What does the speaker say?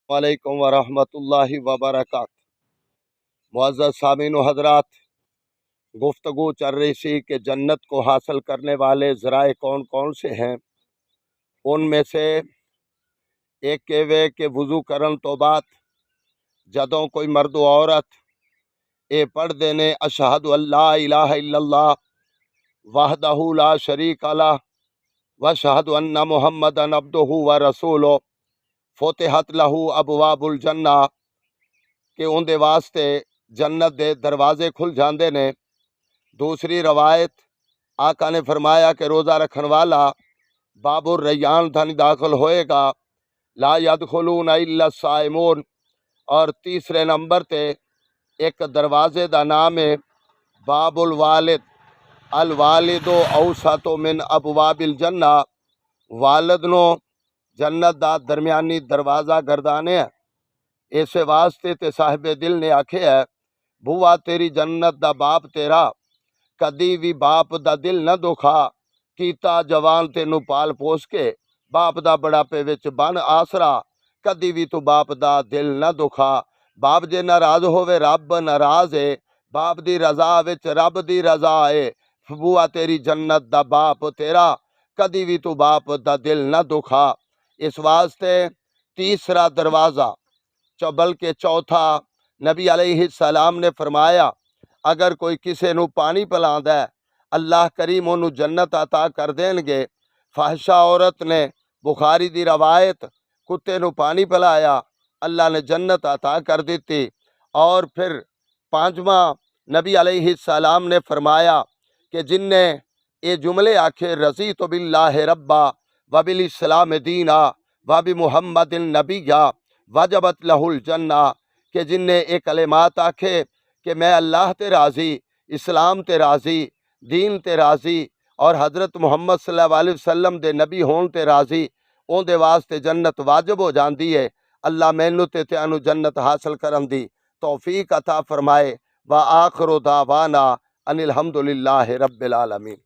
وعلیکم ورحمۃ اللہ وبرکاتہ۔ معزز سامعین و حضرات، گفتگو چل رہی سی کہ جنت کو حاصل کرنے والے ذرائع کون کون سے ہیں۔ ان میں سے ایک کہوے کہ وضو کرن تو بعد جدوں کوئی مرد و عورت اے پڑھ دینے اشہد ان لا الہ الا اللہ وحدہ لا شریک لہ واشہد ان محمدًا عبدہ و رسولہ فتحت لہ ابواب الجنہ کہ ان دے واسطے جنت دے دروازے کھل جاندے نے۔ دوسری روایت آقا نے فرمایا کہ روزہ رکھن والا باب الریان تھانی داخل ہوئے گا، لا یدخلون الا الصائمون۔ اور تیسرے نمبر تے ایک دروازے دا نام ہے باب الوالد، الوالد اوسط من ابواب الجنہ، والد نو جنت دا درمیانی دروازہ گردانے ہے۔ اس واسطے تے صاحب دل نے آکھے ہے بوا تیری جنت دا باپ تیرا، کدی بھی باپ دا دل نہ دکھا، کیتا جوان تینو پال پوس کے، باپ دا بڑھاپے وچ بن آسرا، کدی بھی تو باپ دا دل نہ دکھا۔ باپ جے ناراض ہوئے رب ناراض ہے، باپ دی رضا وچ رب دی رضا ہے۔ بوا تیری جنت دا باپ تیرا، کدی بھی تو باپ دا دل نہ دکھا۔ اس واسطے تیسرا دروازہ بلکہ چوتھا نبی علیہ السلام نے فرمایا اگر کوئی کسے نو پانی پلاندا ہے اللہ کریم انہوں جنت عطا کر دین گے۔ فحشہ عورت نے بخاری دی روایت کتے نو پانی پلایا اللہ نے جنت عطا کر دیتی۔ اور پھر پانچواں نبی علیہ السلام نے فرمایا کہ جن نے یہ جملے آکھے رضیت باللہ ربا وبالاسلام دینا وبمحمد نبیا وجبت لہ الجنہ، کہ جن نے یہ کلمات آکھے کہ میں اللہ تے راضی، اسلام تے راضی، دین تے راضی اور حضرت محمد صلی اللہ علیہ وسلم دے نبی ہون تے راضی، اون دے واسطے جنت واجب ہو جاندی ہے۔ اللہ مینوں تے تانوں جنت حاصل کرن دی توفیق عطا فرمائے۔ وآخر دعوانا ان الحمدللہ رب العالمین۔